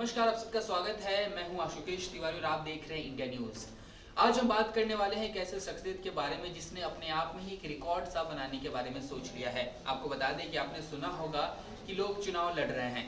नमस्कार, आप सबका स्वागत है। मैं हूं आशुकेश तिवारी और आप देख रहे हैं इंडिया न्यूज। आज हम बात करने वाले हैं एक ऐसे शख्सियत के बारे में जिसने अपने आप में ही एक रिकॉर्ड सा बनाने के बारे में सोच लिया है। आपको बता दें कि आपने सुना होगा कि लोग चुनाव लड़ रहे हैं।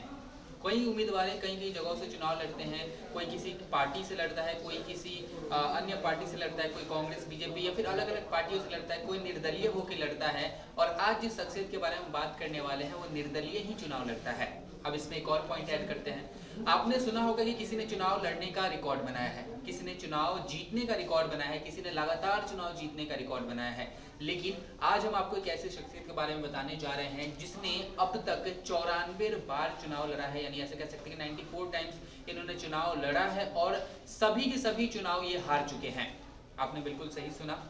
कई उम्मीदवार कई कई जगहों से चुनाव लड़ते हैं। कोई किसी पार्टी से लड़ता है, कोई किसी अन्य पार्टी से लड़ता है, कोई कांग्रेस, बीजेपी या फिर अलग अलग पार्टियों से लड़ता है, कोई निर्दलीय होकर लड़ता है। और आज जिस शख्सियत के बारे में बात करने वाले हैं वो निर्दलीय ही चुनाव लड़ता है। अब इसमें एक और पॉइंट ऐड करते हैं। आपने सुना होगा कि किसी ने चुनाव लड़ने का रिकॉर्ड बनाया है, किसी ने चुनाव जीतने का रिकॉर्ड बनाया है, किसी ने लगातार चुनाव जीतने का रिकॉर्ड बनाया है। लेकिन आज हम आपको एक ऐसे शख्सियत के बारे में बताने जा रहे हैं जिसने अब तक 94 बार चुनाव लड़ा है, यानी ऐसे कह सकते हैं कि 94 टाइम्स इन्होंने चुनाव लड़ा है और सभी के सभी चुनाव ये हार चुके हैं। आपने बिल्कुल सही सुना।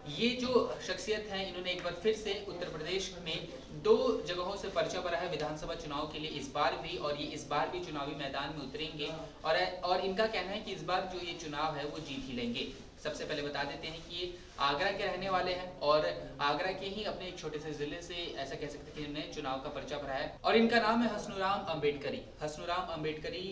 ये जो शख्सियत है इन्होंने एक बार फिर से उत्तर प्रदेश में 2 जगहों से पर्चा भरा है विधानसभा चुनाव के लिए इस बार भी, और ये इस बार भी चुनावी मैदान में उतरेंगे और इनका कहना है कि इस बार जो ये चुनाव है वो जीत ही लेंगे। सबसे पहले बता देते हैं कि ये आगरा के रहने वाले हैं और आगरा के ही अपने एक छोटे से जिले से ऐसा कह सकते हैं कि इन्होंने चुनाव का पर्चा भरा है और इनका नाम है हसनूराम अम्बेडकरी। हसनूराम अम्बेडकरी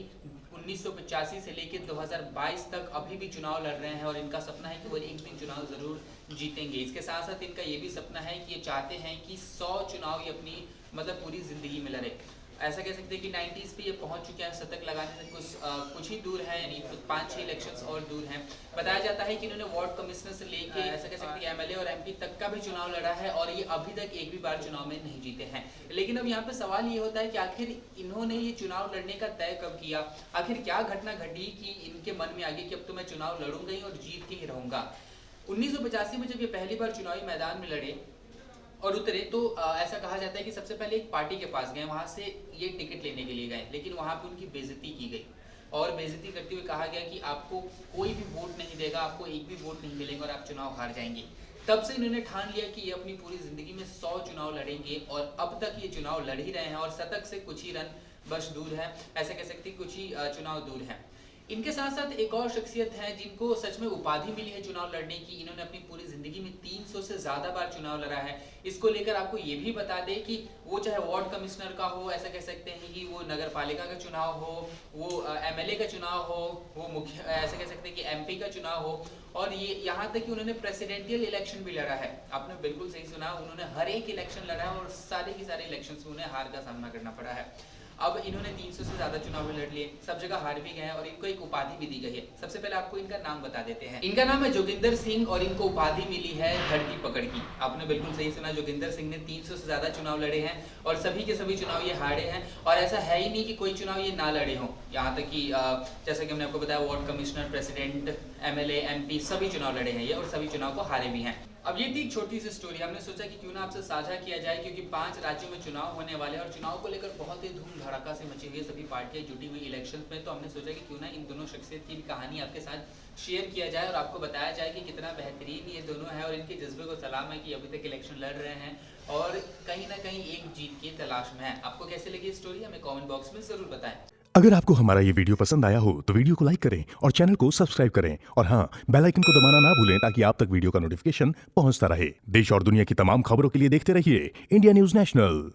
1985 से लेकर 2022 तक अभी भी चुनाव लड़ रहे हैं और इनका सपना है कि वो एक दिन चुनाव जरूर जीतेंगे। इसके साथ साथ इनका ये भी सपना है कि ये चाहते हैं कि 100 चुनाव ये अपनी पूरी जिंदगी में लड़े। ऐसा कह सकते हैं कि 90s पे ये पहुंच चुके हैं। शतक लगाने से कुछ ही दूर है, यानी 5-6 इलेक्शंस और दूर हैं। बताया जाता है कि इन्होंने वार्ड कमिश्नर से लेके ऐसा कह सकते हैं एमएलए और एमपी तक का भी चुनाव लड़ा है और ये अभी तक एक भी बार चुनाव में नहीं जीते हैं। लेकिन अब यहाँ पे सवाल ये होता है कि आखिर इन्होंने ये चुनाव लड़ने का तय कब किया, आखिर क्या घटना घटी कि इनके मन में आ गई कि अब तो मैं चुनाव लड़ूंगा ही और जीत के ही रहूंगा। 1985 में जब ये पहली बार चुनावी मैदान में लड़े और उतरे तो ऐसा कहा जाता है कि सबसे पहले एक पार्टी के पास गए, वहां से ये टिकट लेने के लिए गए, लेकिन वहां पे उनकी बेइज्जती की गई और बेइज्जती करते हुए कहा गया कि आपको कोई भी वोट नहीं देगा, आपको एक भी वोट नहीं मिलेगा और आप चुनाव हार जाएंगे। तब से इन्होंने ठान लिया कि ये अपनी पूरी जिंदगी में 100 चुनाव लड़ेंगे और अब तक ये चुनाव लड़ ही रहे हैं और शतक से कुछ ही रन बस दूर है, ऐसा कह सकते हैं कुछ ही चुनाव दूर है। इनके साथ साथ एक और शख्सियत है जिनको सच में उपाधि मिली है चुनाव लड़ने की। इन्होंने अपनी पूरी जिंदगी में 300 से ज्यादा बार चुनाव लड़ा है। इसको लेकर आपको ये भी बता दें कि वो चाहे वार्ड कमिश्नर का हो, ऐसा कह सकते हैं कि वो नगर पालिका का चुनाव हो, वो एमएलए का चुनाव हो, वो मुख्य ऐसा कह सकते हैं कि एमपी का चुनाव हो, और ये यहाँ तक कि उन्होंने प्रेसिडेंशियल इलेक्शन भी लड़ा है। आपने बिल्कुल सही सुना, उन्होंने हर एक इलेक्शन लड़ा है और सारे के सारे इलेक्शन में उन्हें हार का सामना करना पड़ा है। अब इन्होंने 300 से ज्यादा चुनाव लड़ लिए, सब जगह हार भी गए हैं और इनको एक उपाधि भी दी गई है। सबसे पहले आपको इनका नाम बता देते हैं। इनका नाम है जोगिंदर सिंह और इनको उपाधि मिली है धड़ की पकड़ की। आपने बिल्कुल सही सुना, जोगिंदर सिंह ने 300 से ज्यादा चुनाव लड़े हैं और सभी के सभी चुनाव ये हारे हैं और ऐसा है ही नहीं कि कोई चुनाव ये ना लड़े हों। यहाँ तक कि जैसा कि हमने आपको बताया ward commissioner, president, MLA, MP सभी चुनाव लड़े हैं ये और सभी चुनाव को हारे भी हैं। अब ये थी एक छोटी सी स्टोरी, हमने सोचा कि क्यों ना आपसे साझा किया जाए क्योंकि 5 राज्यों में चुनाव होने वाले हैं और चुनाव को लेकर बहुत ही धूम धड़ाका से मची हुई है, सभी पार्टियां जुटी हुई इलेक्शन में। तो हमने सोचा कि क्यों ना इन दोनों शख्सियत की भी कहानी आपके साथ शेयर किया जाए और आपको बताया जाए कि कितना बेहतरीन ये दोनों हैं और इनके जज्बे को सलाम है कि अभी तक इलेक्शन लड़ रहे हैं और कहीं ना कहीं एक जीत की तलाश में है। आपको कैसे लगी स्टोरी हमें कॉमेंट बॉक्स में जरूर बताएं। अगर आपको हमारा ये वीडियो पसंद आया हो तो वीडियो को लाइक करें और चैनल को सब्सक्राइब करें और हाँ, बेल आइकन को दबाना ना भूलें ताकि आप तक वीडियो का नोटिफिकेशन पहुंचता रहे। देश और दुनिया की तमाम खबरों के लिए देखते रहिए इंडिया न्यूज नेशनल।